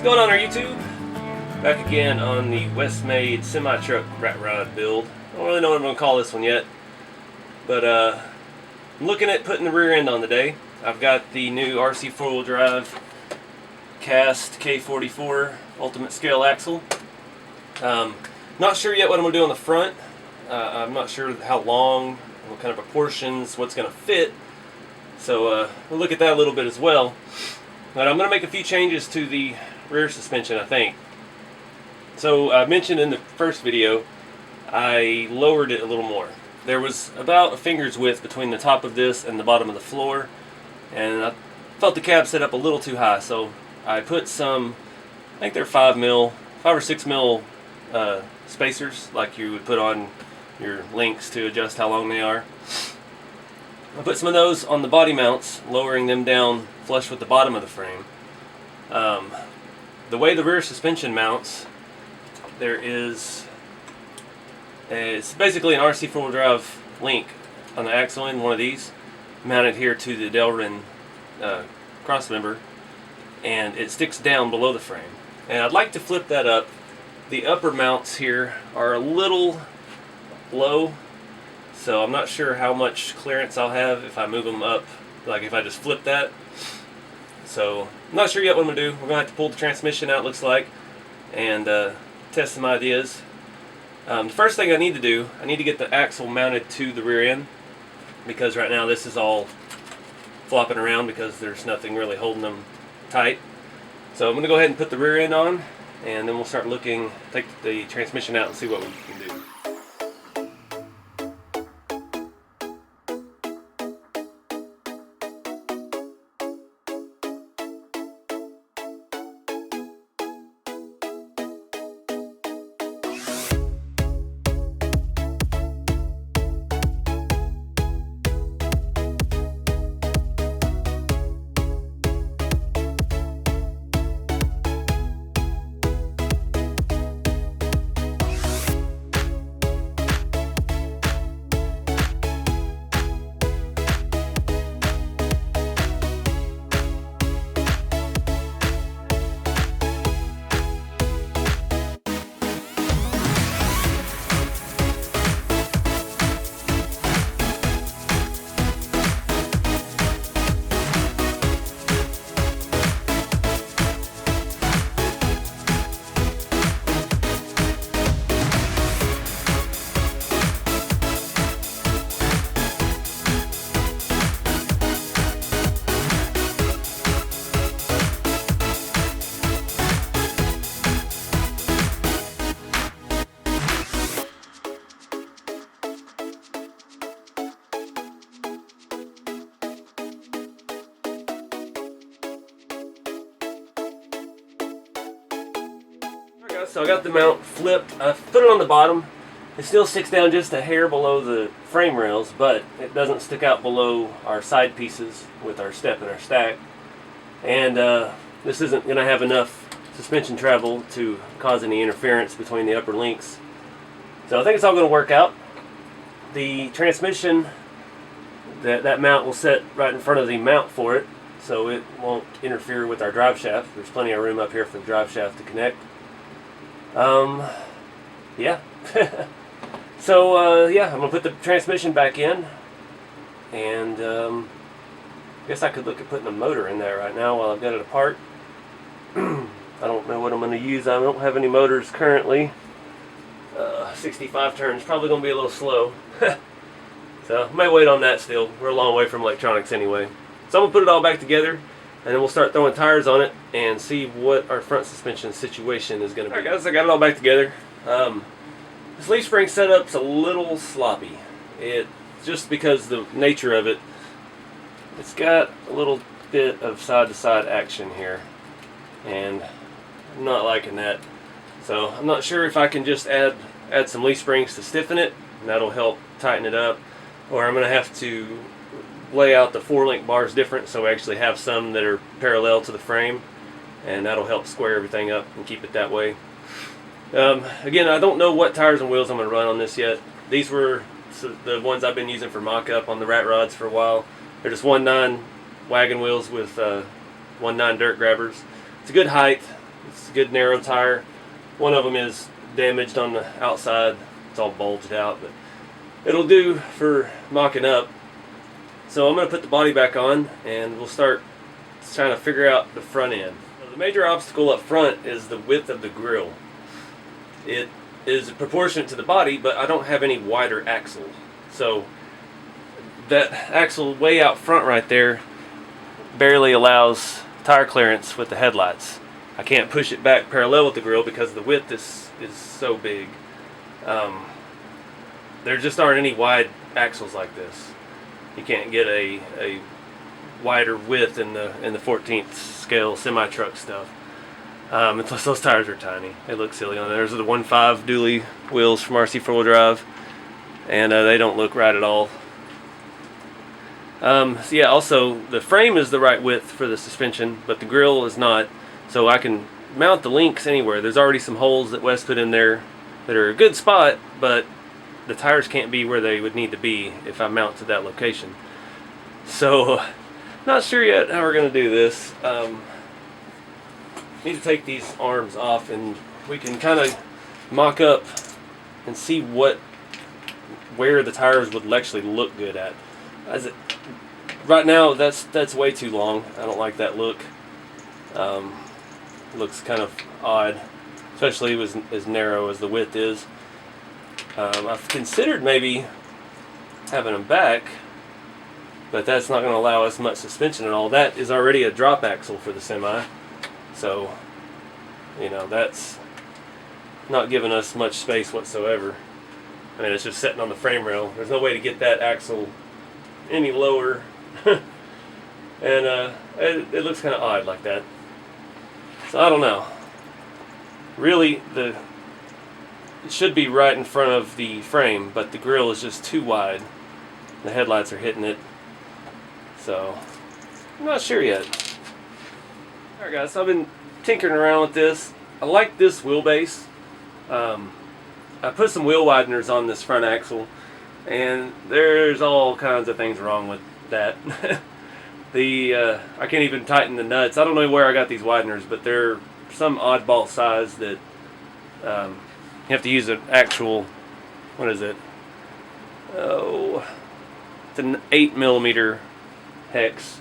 What's going on our YouTube? Back again on the West-made semi-truck rat rod build. I don't really know what I'm going to call this one yet, but I'm looking at putting the rear end on today. I've got the new RC 4-wheel drive cast K44 ultimate scale axle. Not sure yet what I'm going to do on the front. I'm not sure how long, what kind of proportions, what's going to fit. So we'll look at that a little bit as well. But I'm going to make a few changes to the rear suspension, I think. So I mentioned in the first video, I lowered it a little more. There was about a finger's width between the top of this and the bottom of the floor, and I felt the cab set up a little too high, so I put some, I think they're 5 or 6 mil spacers, like you would put on your links to adjust how long they are. I put some of those on the body mounts, lowering them down flush with the bottom of the frame. The way the rear suspension mounts, it's basically an RC 4-wheel drive link on the axle end, one of these, mounted here to the Delrin cross member, and it sticks down below the frame. And I'd like to flip that up. The upper mounts here are a little low, so I'm not sure how much clearance I'll have if I move them up, like if I just flip that. So I'm not sure yet what I'm going to do. We're going to have to pull the transmission out, looks like, and test some ideas. The first thing I need to do, I need to get the axle mounted to the rear end, because right now this is all flopping around because there's nothing really holding them tight. So I'm going to go ahead and put the rear end on, and then we'll start looking, take the transmission out and see what we can do. So I got the mount flipped. I put it on the bottom. It still sticks down just a hair below the frame rails, but it doesn't stick out below our side pieces with our step and our stack. And this isn't going to have enough suspension travel to cause any interference between the upper links. So I think it's all going to work out. The transmission, that mount will set right in front of the mount for it, so it won't interfere with our drive shaft. There's plenty of room up here for the drive shaft to connect. Yeah. So, yeah, I'm going to put the transmission back in, and I guess I could look at putting a motor in there right now while I've got it apart. I don't know what I'm going to use. I don't have any motors currently. 65 turns, probably going to be a little slow. So, I may wait on that still. We're a long way from electronics anyway. So I'm going to put it all back together, and then we'll start throwing tires on it and see what our front suspension situation is going to be. Alright guys, I got it all back together. This leaf spring setup's a little sloppy. It's just because the nature of it. It's got a little bit of side-to-side action here, and I'm not liking that. So I'm not sure if I can just add some leaf springs to stiffen it, and that'll help tighten it up, or I'm going to have to lay out the 4-link bars different so we actually have some that are parallel to the frame, and that'll help square everything up and keep it that way. Again, I don't know what tires and wheels I'm going to run on this yet. These were the ones I've been using for mock-up on the rat rods for a while. They're just 1.9 wagon wheels with 1.9 dirt grabbers. It's a good height. It's a good narrow tire. One of them is damaged on the outside. It's all bulged out, but it'll do for mocking up. So I'm going to put the body back on and we'll start trying to figure out the front end. So the major obstacle up front is the width of the grille. It is proportionate to the body, but I don't have any wider axle. So that axle way out front right there barely allows tire clearance with the headlights. I can't push it back parallel with the grille because the width is so big. There just aren't any wide axles like this. You can't get a wider width in the 14th scale semi-truck stuff. Plus those tires are tiny. They look silly on there. There's the 1.5 dually wheels from RC four-wheel drive, and they don't look right at all. So yeah, also the frame is the right width for the suspension, but the grille is not. So I can mount the links anywhere. There's already some holes that Wes put in there that are a good spot, but the tires can't be where they would need to be if I mount to that location. So not sure yet how we're going to do this. Need to take these arms off and we can kind of mock up and see where the tires would actually look good at. Right now that's way too long. I don't like that look. Looks kind of odd, especially as narrow as the width is. I've considered maybe having them back, but that's not going to allow us much suspension at all. That is already a drop axle for the semi, so you know that's not giving us much space whatsoever. I mean, it's just sitting on the frame rail. There's no way to get that axle any lower, and it looks kind of odd like that. So I don't know. Really, it should be right in front of the frame, but the grille is just too wide. The headlights are hitting it. So I'm not sure yet. Alright guys, so I've been tinkering around with this. I like this wheelbase. I put some wheel wideners on this front axle, and there's all kinds of things wrong with that. I can't even tighten the nuts. I don't know where I got these wideners, but they're some oddball size that you have to use an actual, what is it? Oh, it's an 8mm hex.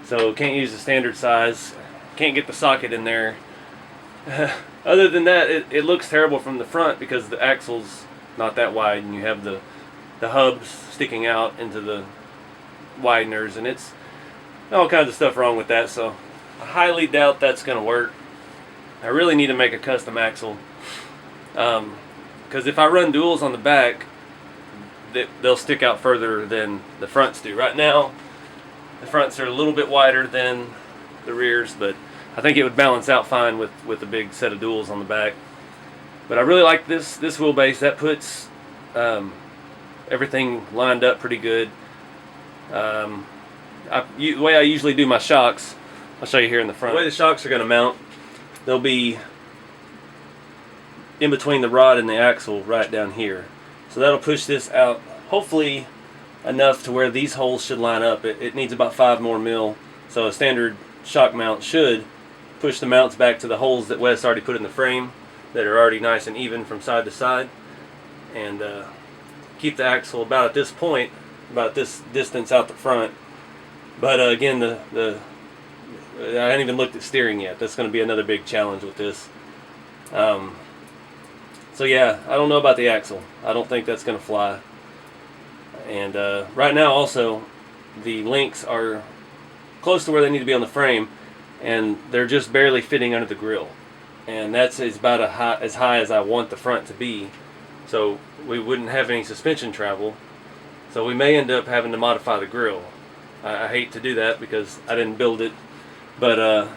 So can't use the standard size. Can't get the socket in there. Other than that, it looks terrible from the front because the axle's not that wide and you have the hubs sticking out into the wideners, and it's all kinds of stuff wrong with that, so I highly doubt that's going to work. I really need to make a custom axle, because if I run duals on the back, they'll stick out further than the fronts do. Right now, the fronts are a little bit wider than the rears, but I think it would balance out fine with a big set of duals on the back. But I really like this wheelbase. That puts everything lined up pretty good. The way I usually do my shocks, I'll show you here in the front. The way the shocks are going to mount, they'll be in between the rod and the axle right down here. So that'll push this out hopefully enough to where these holes should line up. It needs about 5 more mil, so a standard shock mount should push the mounts back to the holes that Wes already put in the frame that are already nice and even from side to side, and keep the axle about at this point, about this distance out the front. But again, I haven't even looked at steering yet. That's going to be another big challenge with this. So yeah, I don't know about the axle. I don't think that's going to fly. And right now also, the links are close to where they need to be on the frame, and they're just barely fitting under the grille. And that's about as high as I want the front to be. So we wouldn't have any suspension travel. So we may end up having to modify the grille. I hate to do that because I didn't build it, but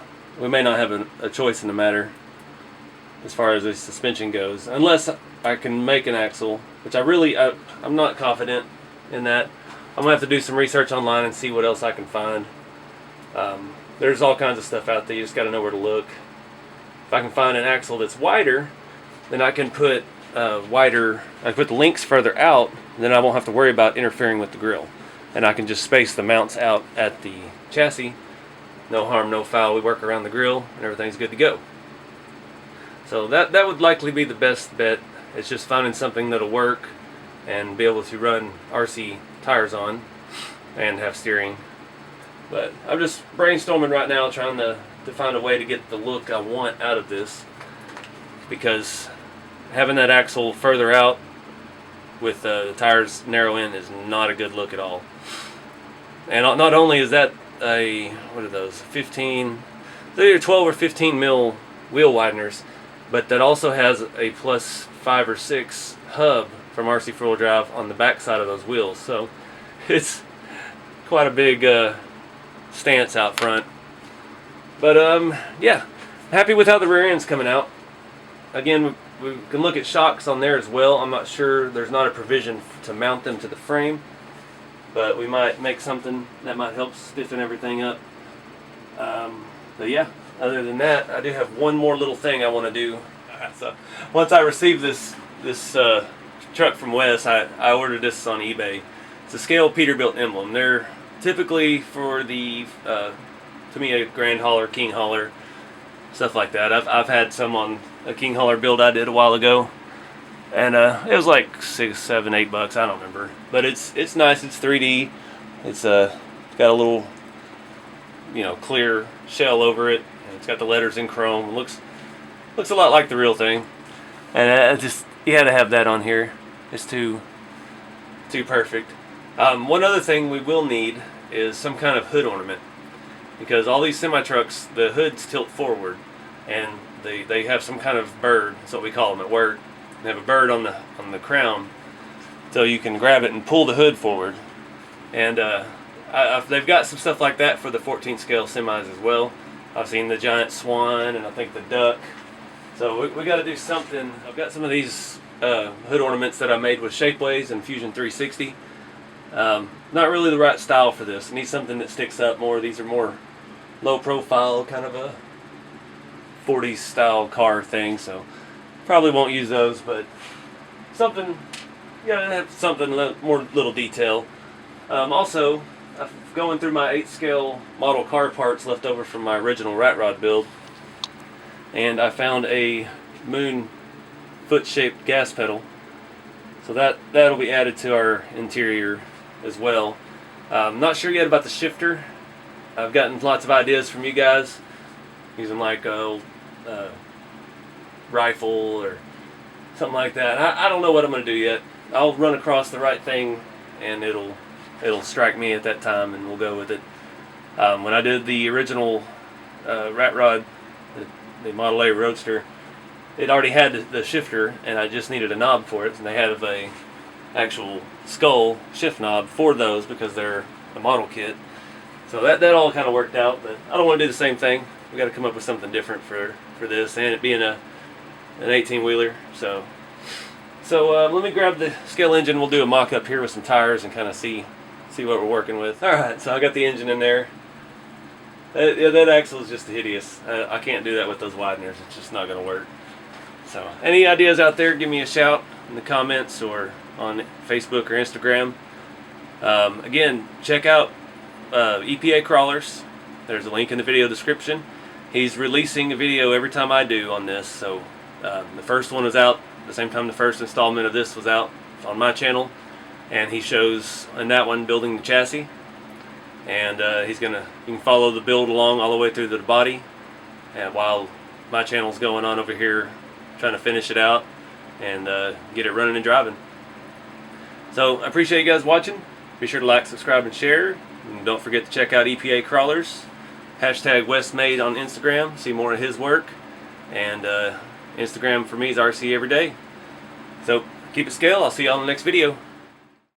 we may not have a choice in the matter as far as the suspension goes, unless I can make an axle, which I'm not confident in that. I'm gonna have to do some research online and see what else I can find. There's all kinds of stuff out there. You just got to know where to look. If I can find an axle that's wider, then I can put the links further out, and then I won't have to worry about interfering with the grille. And I can just space the mounts out at the chassis. No harm, no foul. We work around the grille, and everything's good to go. So that would likely be the best bet. It's just finding something that'll work and be able to run RC tires on and have steering. But I'm just brainstorming right now, trying to find a way to get the look I want out of this, because having that axle further out with the tires narrow in is not a good look at all. And not only is that a, what are those, 15, they're either 12 or 15 mil wheel wideners, but that also has a plus 5 or 6 hub from RC four-wheel drive on the back side of those wheels. So it's quite a big stance out front. But yeah, happy with how the rear end's coming out. Again, we can look at shocks on there as well. I'm not sure, there's not a provision to mount them to the frame, but we might make something that might help stiffen everything up. But yeah, other than that, I do have one more little thing I want to do. So once I receive this truck from Wes, I ordered this on eBay. It's a scale Peterbilt Emblem. They're typically for the Tamiya Grand Hauler, King Hauler, stuff like that. I've had some on a King Hauler build I did a while ago, and it was like $6, $7, $8. I don't remember, but it's nice. It's 3D. It's got a little, clear shell over it. It's got the letters in chrome. It looks a lot like the real thing, and you had to have that on here. It's too perfect. One other thing we will need is some kind of hood ornament, because all these semi trucks, the hoods tilt forward, and they have some kind of bird. That's what we call them at work. They have a bird on the crown, so you can grab it and pull the hood forward. And they've got some stuff like that for the 14 scale semis as well. I've seen the giant swan, and I think the duck. So we got to do something. I've got some of these hood ornaments that I made with Shapeways and Fusion 360. Not really the right style for this. I need something that sticks up more. These are more low profile, kind of a 40s style car thing, so probably won't use those, but something, have something more little detail. Also, I'm going through my 8 scale model car parts left over from my original rat rod build, and I found a moon foot shaped gas pedal, so that'll be added to our interior as well. Not sure yet about the shifter. I've gotten lots of ideas from you guys, using like a rifle or something like that. I don't know what I'm going to do yet. I'll run across the right thing, and it'll strike me at that time, and we'll go with it. When I did the original rat rod, the Model A Roadster, it already had the shifter, and I just needed a knob for it, and they have a actual skull shift knob for those because they're a model kit. So that all kind of worked out, but I don't want to do the same thing. We got to come up with something different for this, and it being an 18-wheeler. So let me grab the scale engine. We'll do a mock-up here with some tires and kind of see what we're working with. All right, so I got the engine in there. That axle is just hideous. I can't do that with those wideners. It's just not going to work. So any ideas out there, give me a shout in the comments or on Facebook or Instagram. Again, check out EPA Crawlers. There's a link in the video description. He's releasing a video every time I do on this. So the first one was out the same time the first installment of this was out on my channel, and he shows in that one building the chassis. And you can follow the build along all the way through the body, and while my channel's going on over here trying to finish it out and get it running and driving. So I appreciate you guys watching. Be sure to like, subscribe, and share. And don't forget to check out EPA Crawlers. Hashtag WestMade on Instagram. See more of his work. And Instagram for me is RCeveryday. So keep it scale. I'll see you all in the next video.